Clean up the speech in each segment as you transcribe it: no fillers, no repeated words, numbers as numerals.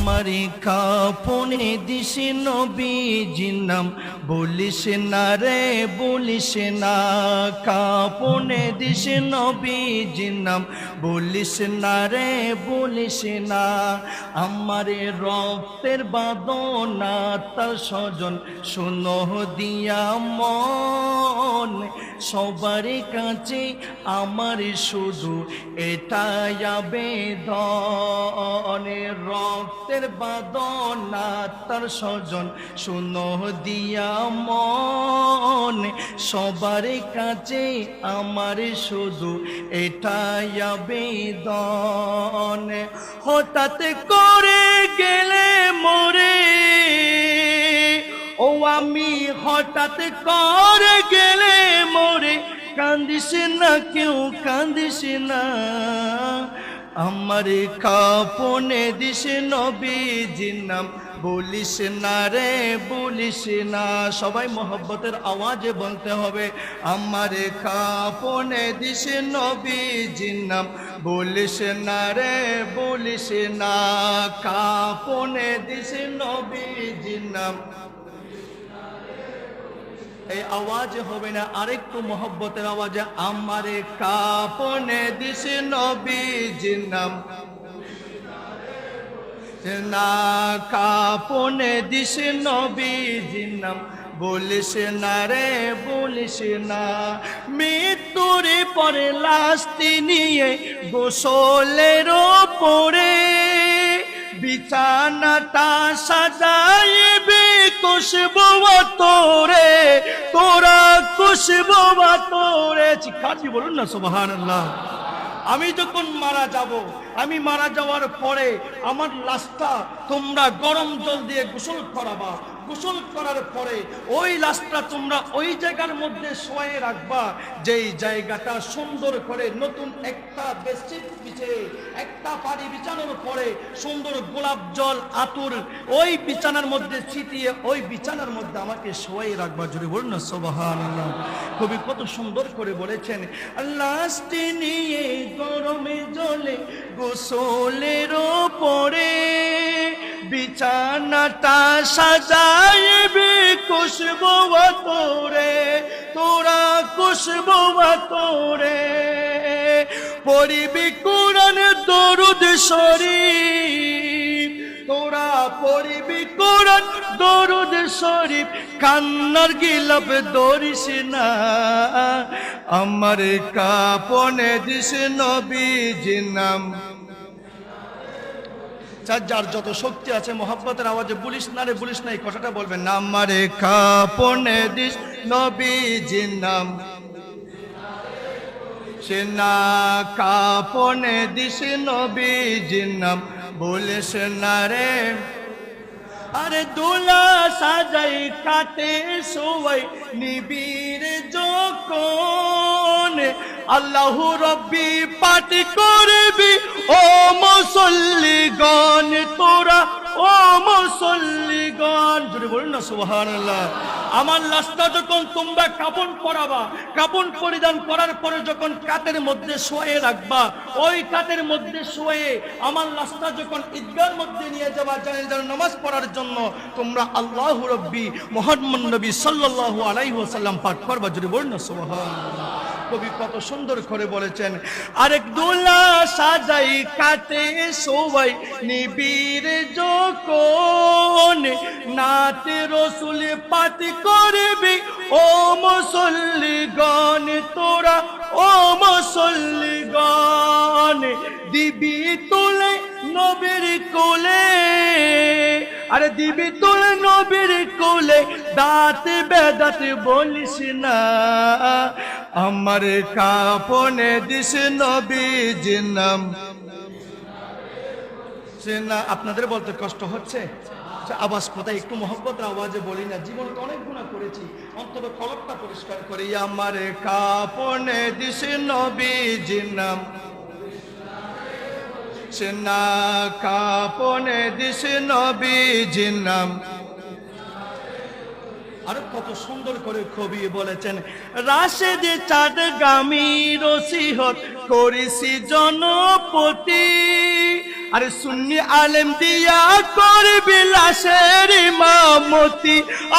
আমারে কাপনে দিস নবীজির নাম বলিস না রে বলিস না, কাপনে দিস নবীজির নাম বলিস না রে বলিস না। আমারে রক্তের বাঁধনা তার স্বজন শোনো দিয়া মন, সবার কাছে আমার শুধু এটাই আবেদন। রক্তের বাঁধনা তার স্বজন শোনো দিয়া মন, সবার কাছে আমার শুধু এটাই আবেদন। হঠাৎ করে গেলে মরে ও আমি, হঠাৎ করে গেলে মরে, কান্দিস না কেউ কান্দিস না। আমারে কাপনে দিস নবীজির নাম বলিস না রে বলিস না। সবাই মোহব্বতের আওয়াজে বলতে হবে, আমারে কাপনে দিস নবীজির নাম বলিস না রে বলিস না, কাপনে দিস নবীজির নাম। এই আওয়াজ হবে না, আরেকটু মোহব্বতের আওয়াজে, আমারে কাপনে দিস নবীজির নাম না, কাপনে দিস নবীজির নাম বলিস না রে বলিস না। মৃত্যুর পরে লাশটি নিয়ে গোসলের পরে বিছানাটা সাজাইবে খুশবু তোরে, তোরা খুশবু তোরে। চিৎকার বলুন না সুবহানাল্লাহ। আমি যখন মারা যাব, আমি মারা যাওয়ার পরে আমার লাশটা তোমরা গরম জল দিয়ে গোসল করাবা, গোসল করার পরে ওই লাশটা তোমরা ওই জায়গার মধ্যে শোয়ে রাখবা, যেই জায়গাটা সুন্দর করে নতুন একটা বেডশিট বিছিয়ে একটা পাড়ি বিছানোর পরে সুন্দর গোলাপ জল আতর ওই বিছানার মধ্যে ছিটিয়ে ওই বিছানার মধ্যে আমাকে শোয়ে রাখবা। জোরে বলুন না সুবহানাল্লাহ। কবি কত সুন্দর করে বলেছেন, লাশটি নিয়ে গরমে জলে গোসলের পরে বিছানাটা সাজাইবি খুশবু তোরে, তোরা খুশবু তোরে। পড়িবি কোরআন দরুদ শরীফ, তোরা পড়িবি কোরআন দরুদ শরীফ, কান্নার গিলাপ ধরিস না। আমার কাপনে দিস নবীজির নাম। যার যত শক্তি আছে মোহাব্বতের আওয়াজে বলিস না রে বলিস না এই কথাটা বলবেন না। আমারে কাপনে দিস নবীজির নাম সে না, কাপনে দিস নবীজির নাম বলিস না রে। আরে দোলা সাজাই কাটে সবাই নিবির যখন, আল্লাহু রব্বি পাঠ করবি ও মুসল্লিগণ, তোরা ও মুসল্লিগণ। জোরে বলুন না সুবহানাল্লাহ। আমার লাশটা যখন তোমরা কাফন পরাবা, কাফন পরিধান করার পরে যখন কাতের মধ্যে শোয়ে রাখবা, ওই কাতের মধ্যে শোয়ে আমার লাশটা যখন ঈদগাহর মধ্যে নিয়ে যাবা জানাজার নামাজ পড়ার জন্য, তোমরা আল্লাহু রব্বি মুহাম্মদ নবী সাল্লাল্লাহু আলাইহি ওয়াসাল্লাম পাঠ করবা। জোরে বলুন না সুবহানাল্লাহ। কবি কত সুন্দর করে বলেছেন, আরেক দোলা সাজাই কাটে সবাই নিবির যখন, নাতে রসুল পাঠ করবি ও মুসল্লিগণ, তোরা ও মুসল্লিগণ। দিবি তুলে নবীর কোলে, আরে দিবি তুলে নবীর কোলে, দাঁত বেদাত বলিস না। আমার কাপনে দিস নবীজির নাম সে না। আপনাদের বলতে কষ্ট হচ্ছে, আওয়াজ কোথায় একটু মহব্বতের আওয়াজে বলি না। জীবনে অনেক গুনাহ করেছি, অন্তত কলবটা পরিষ্কার করি। আমার কাপনে দিস নবীজির নাম সে না, কাপনে দিস নবীজির নাম। আরো কত সুন্দর করে কবি বলেছেন, রাশেদ চাঁদগামী রসিহত করিসি জনপতি, আরে সুন্নি আলেম দিয়া করবি লাশের ইমামতি,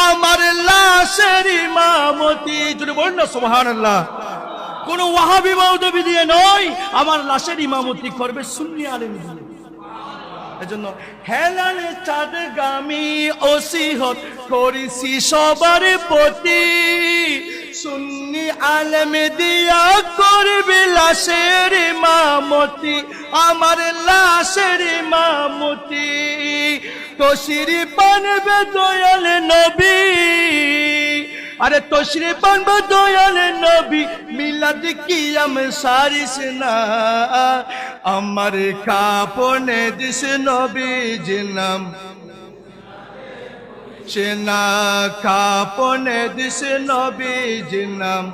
আমার লাশের ইমামতি। যদি বলেন না সুবহানাল্লাহ। কোন ওয়াহাবি মৌলবী দিয়ে নয়, আমার লাশের ইমামতি করবে সুন্নি আলেম দিয়ে। এজন্য হেলালে চাঁদগামী ওসিহত করিছি সবার প্রতি, সুন্নি আলেম দিয়া করবি লাশের ইমামতি, আমার লাশের ইমামতি। তশরিফ আনবে দয়াল নবী, আরে তশরিফ আনবে দয়াল নবী, মিলাদ কিয়াম সারিস না, আমার কাপনে দিস নবীজির নাম, সে না কাপনে দিস নবীজির নাম।